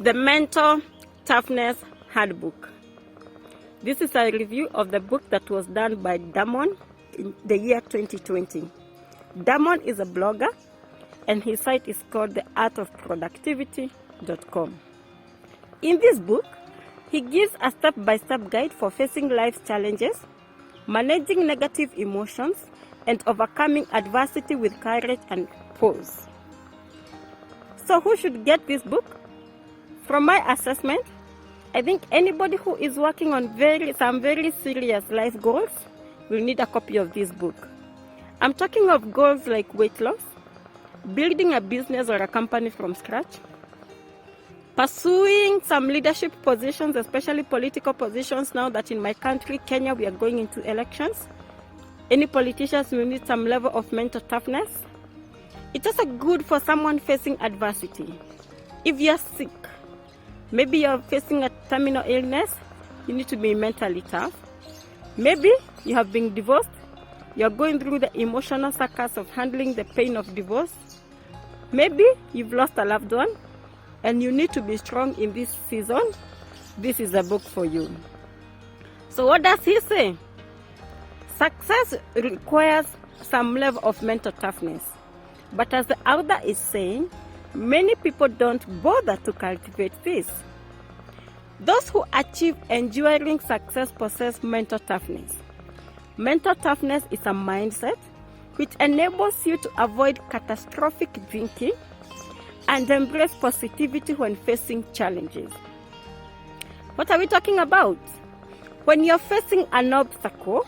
The Mental Toughness Handbook. This is a review of the book that was done by Damon in the year 2020. Damon is a blogger and his site is called theartofproductivity.com. In this book, he gives a step-by-step guide for facing life's challenges, managing negative emotions, and overcoming adversity with courage and pause. So who should get this book? From my assessment, I think anybody who is working on some very serious life goals will need a copy of this book. I'm talking of goals like weight loss, building a business or a company from scratch, pursuing some leadership positions, especially political positions now that in my country, Kenya, we are going into elections. Any politicians will need some level of mental toughness. It's also good for someone facing adversity. If you're sick, maybe you're facing a terminal illness, you need to be mentally tough. Maybe you have been divorced, you're going through the emotional circus of handling the pain of divorce. Maybe you've lost a loved one and you need to be strong in this season. This is a book for you. So what does he say? Success requires some level of mental toughness. But as the author is saying, many people don't bother to cultivate this. Those who achieve enduring success possess mental toughness. Mental toughness is a mindset which enables you to avoid catastrophic thinking and embrace positivity when facing challenges. What are we talking about? When you're facing an obstacle,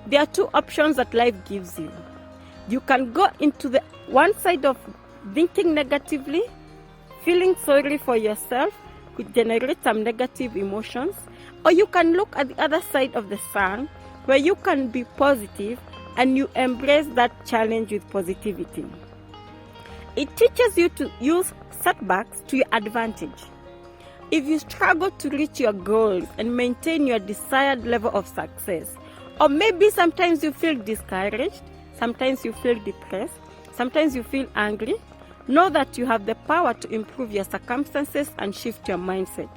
there are two options that life gives you. You can go into the one side of thinking negatively, feeling sorry for yourself, which generates some negative emotions, or you can look at the other side of the sun where you can be positive and you embrace that challenge with positivity. It teaches you to use setbacks to your advantage. If you struggle to reach your goals and maintain your desired level of success, or maybe sometimes you feel discouraged, sometimes you feel depressed, sometimes you feel angry, know that you have the power to improve your circumstances and shift your mindset.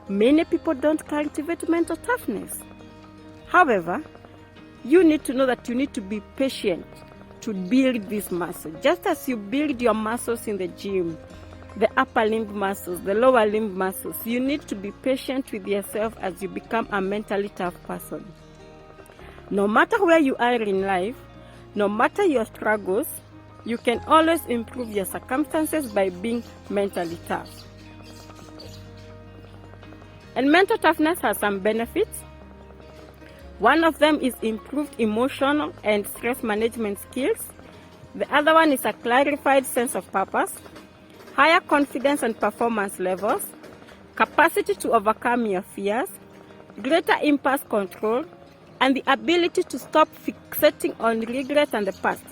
Many people don't cultivate mental toughness. However, you need to know that you need to be patient to build this muscle. Just as you build your muscles in the gym, the upper limb muscles, the lower limb muscles, you need to be patient with yourself as you become a mentally tough person. No matter where you are in life, no matter your struggles, you can always improve your circumstances by being mentally tough. And mental toughness has some benefits. One of them is improved emotional and stress management skills. The other one is a clarified sense of purpose, higher confidence and performance levels, capacity to overcome your fears, greater impulse control, and the ability to stop fixating on regrets and the past.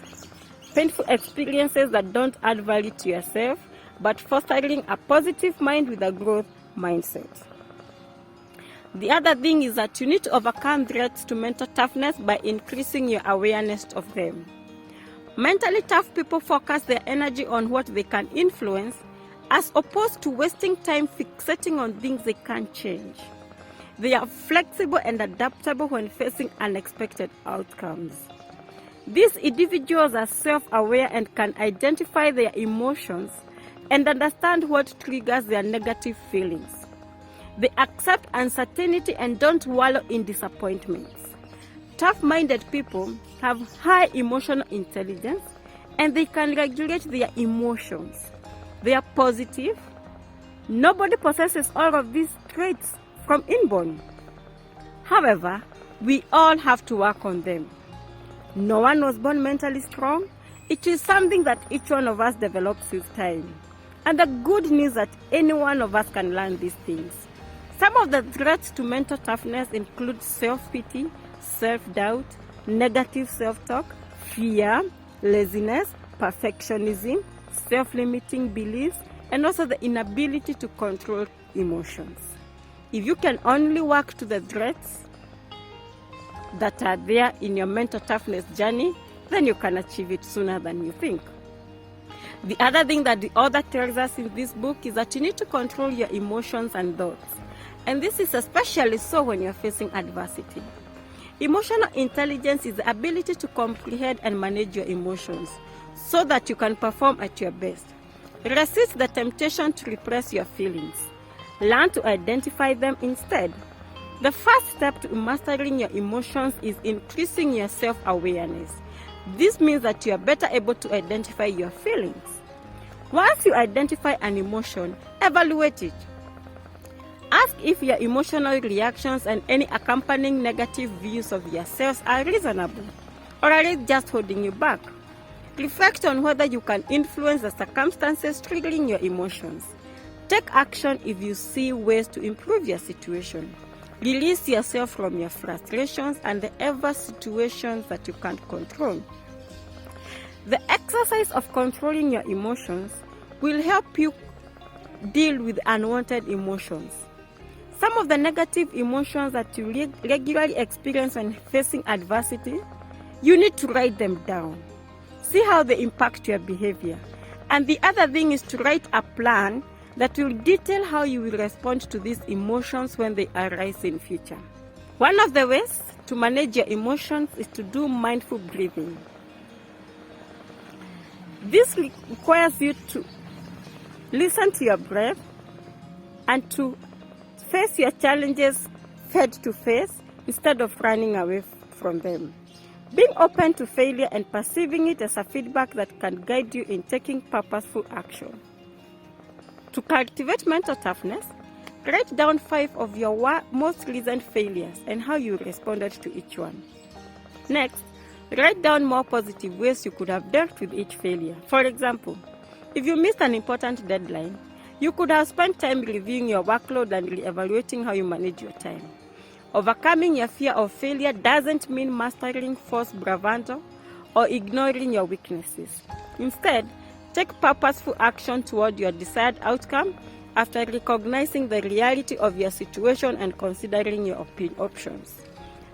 Painful experiences that don't add value to yourself, but fostering a positive mind with a growth mindset. The other thing is that you need to overcome threats to mental toughness by increasing your awareness of them. Mentally tough people focus their energy on what they can influence, as opposed to wasting time fixating on things they can't change. They are flexible and adaptable when facing unexpected outcomes. These individuals are self-aware and can identify their emotions and understand what triggers their negative feelings. They accept uncertainty and don't wallow in disappointments. Tough-minded people have high emotional intelligence and they can regulate their emotions. They are positive. Nobody possesses all of these traits from inborn. However, we all have to work on them. No one was born mentally strong. It is something that each one of us develops with time. And the good news is that any one of us can learn these things. Some of the threats to mental toughness include self-pity, self-doubt, negative self-talk, fear, laziness, perfectionism, self-limiting beliefs, and also the inability to control emotions. If you can only work to the threats that are there in your mental toughness journey, then you can achieve it sooner than you think. The other thing that the author tells us in this book is that you need to control your emotions and thoughts. And this is especially so when you're facing adversity. Emotional intelligence is the ability to comprehend and manage your emotions so that you can perform at your best. Resist the temptation to repress your feelings. Learn to identify them instead. The first step to mastering your emotions is increasing your self-awareness. This means that you are better able to identify your feelings. Once you identify an emotion, evaluate it. Ask if your emotional reactions and any accompanying negative views of yourselves are reasonable, or are they just holding you back? Reflect on whether you can influence the circumstances triggering your emotions. Take action if you see ways to improve your situation. Release yourself from your frustrations and the ever situations that you can't control. The exercise of controlling your emotions will help you deal with unwanted emotions. Some of the negative emotions that you regularly experience when facing adversity, you need to write them down. See how they impact your behavior. And the other thing is to write a plan that will detail how you will respond to these emotions when they arise in future. One of the ways to manage your emotions is to do mindful breathing. This requires you to listen to your breath and to face your challenges face to face instead of running away from them. Being open to failure and perceiving it as a feedback that can guide you in taking purposeful action. To cultivate mental toughness, write down 5 of your most recent failures and how you responded to each one. Next, write down more positive ways you could have dealt with each failure. For example, if you missed an important deadline, you could have spent time reviewing your workload and re-evaluating how you manage your time. Overcoming your fear of failure doesn't mean mastering false bravado or ignoring your weaknesses. Instead, take purposeful action toward your desired outcome after recognizing the reality of your situation and considering your options.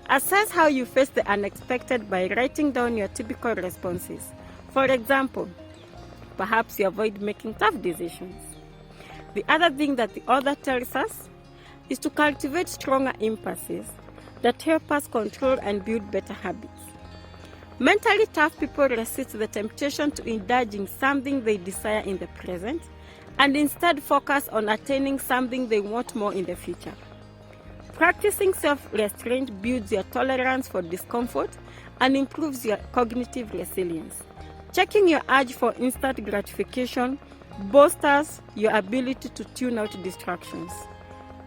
Assess how you face the unexpected by writing down your typical responses. For example, perhaps you avoid making tough decisions. The other thing that the author tells us is to cultivate stronger impulses that help us control and build better habits. Mentally tough people resist the temptation to indulge in something they desire in the present and instead focus on attaining something they want more in the future. Practicing self-restraint builds your tolerance for discomfort and improves your cognitive resilience. Checking your urge for instant gratification bolsters your ability to tune out distractions.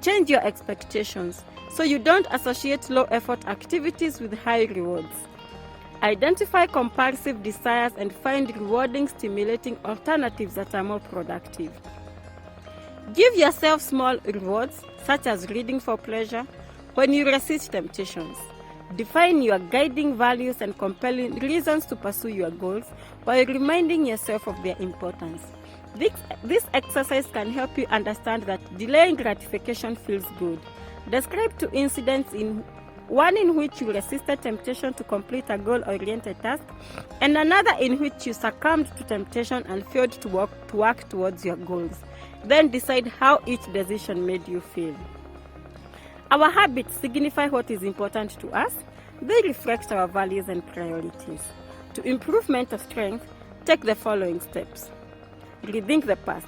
Change your expectations so you don't associate low-effort activities with high rewards. Identify compulsive desires and find rewarding, stimulating alternatives that are more productive. Give yourself small rewards, such as reading for pleasure, when you resist temptations. Define your guiding values and compelling reasons to pursue your goals while reminding yourself of their importance. This exercise can help you understand that delaying gratification feels good. Describe 2 incidents, one in which you resisted temptation to complete a goal-oriented task, and another in which you succumbed to temptation and failed to work towards your goals. Then decide how each decision made you feel. Our habits signify what is important to us. They reflect our values and priorities. To improve mental strength, take the following steps. Rethink the past.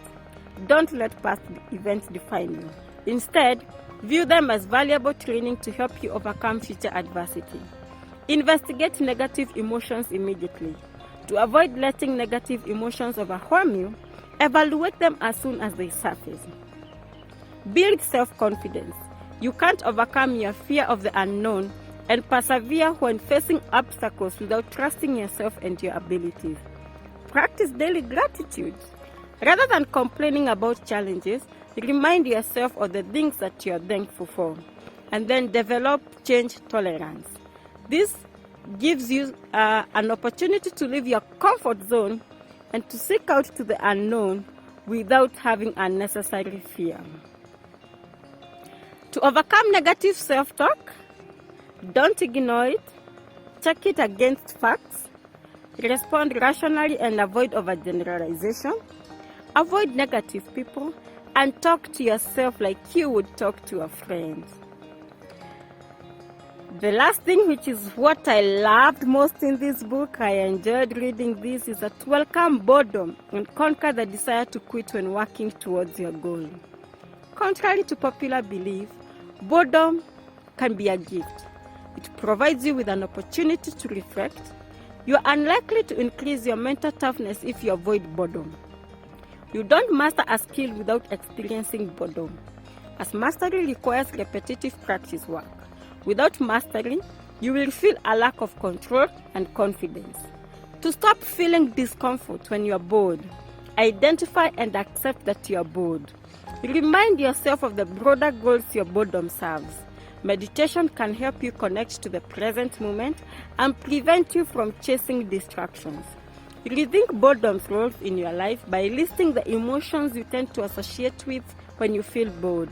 Don't let past events define you. Instead, view them as valuable training to help you overcome future adversity. Investigate negative emotions immediately. To avoid letting negative emotions overwhelm you, evaluate them as soon as they surface. Build self-confidence. You can't overcome your fear of the unknown and persevere when facing obstacles without trusting yourself and your abilities. Practice daily gratitude. Rather than complaining about challenges, remind yourself of the things that you are thankful for, and then develop change tolerance. This gives you an opportunity to leave your comfort zone and to seek out to the unknown without having unnecessary fear. To overcome negative self-talk, don't ignore it. Check it against facts. respond rationally and avoid overgeneralization, avoid negative people, and talk to yourself like you would talk to a friend. The last thing, which is what I loved most in this book, I enjoyed reading this, is that welcome boredom and conquer the desire to quit when working towards your goal. Contrary to popular belief, boredom can be a gift. It provides you with an opportunity to reflect. You are unlikely to increase your mental toughness if you avoid boredom. You don't master a skill without experiencing boredom, as mastery requires repetitive practice work. Without mastery, you will feel a lack of control and confidence. To stop feeling discomfort when you are bored, identify and accept that you are bored. Remind yourself of the broader goals your boredom serves. Meditation can help you connect to the present moment and prevent you from chasing distractions. Rethink boredom's roles in your life by listing the emotions you tend to associate with when you feel bored.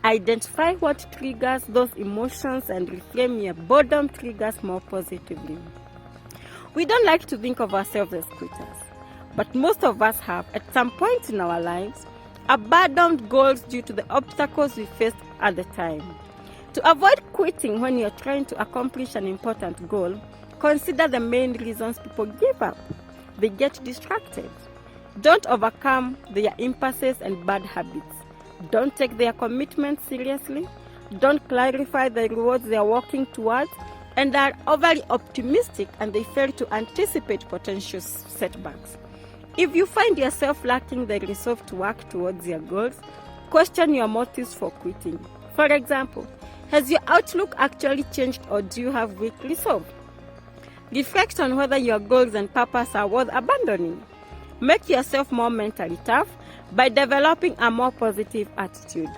Identify what triggers those emotions and reframe your boredom triggers more positively. We don't like to think of ourselves as quitters, but most of us have, at some point in our lives, abandoned goals due to the obstacles we faced at the time. To avoid quitting when you're trying to accomplish an important goal, consider the main reasons people give up. They get distracted. Don't overcome their impulses and bad habits. Don't take their commitments seriously. Don't clarify the rewards they are working towards, and are overly optimistic and they fail to anticipate potential setbacks. If you find yourself lacking the resolve to work towards your goals, question your motives for quitting. For example, has your outlook actually changed, or do you have weak resolve? Reflect on whether your goals and purpose are worth abandoning. Make yourself more mentally tough by developing a more positive attitude.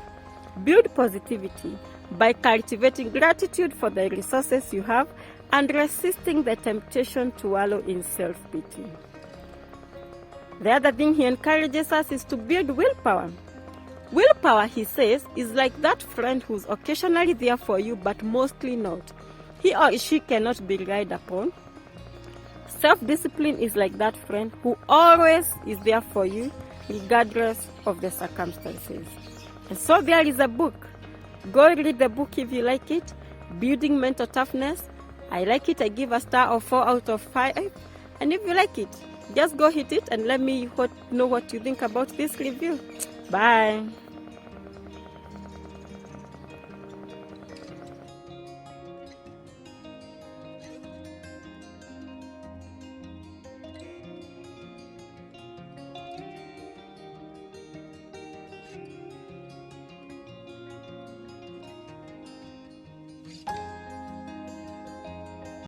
Build positivity by cultivating gratitude for the resources you have and resisting the temptation to wallow in self-pity. The other thing he encourages us is to build willpower. Willpower, he says, is like that friend who's occasionally there for you but mostly not. He or she cannot be relied upon. Self-discipline is like that friend who always is there for you regardless of the circumstances. And so there is a book. Go read the book if you like it. Building Mental Toughness. I like it. I give a star of 4 out of 5. And if you like it, just go hit it and let me know what you think about this review. Bye.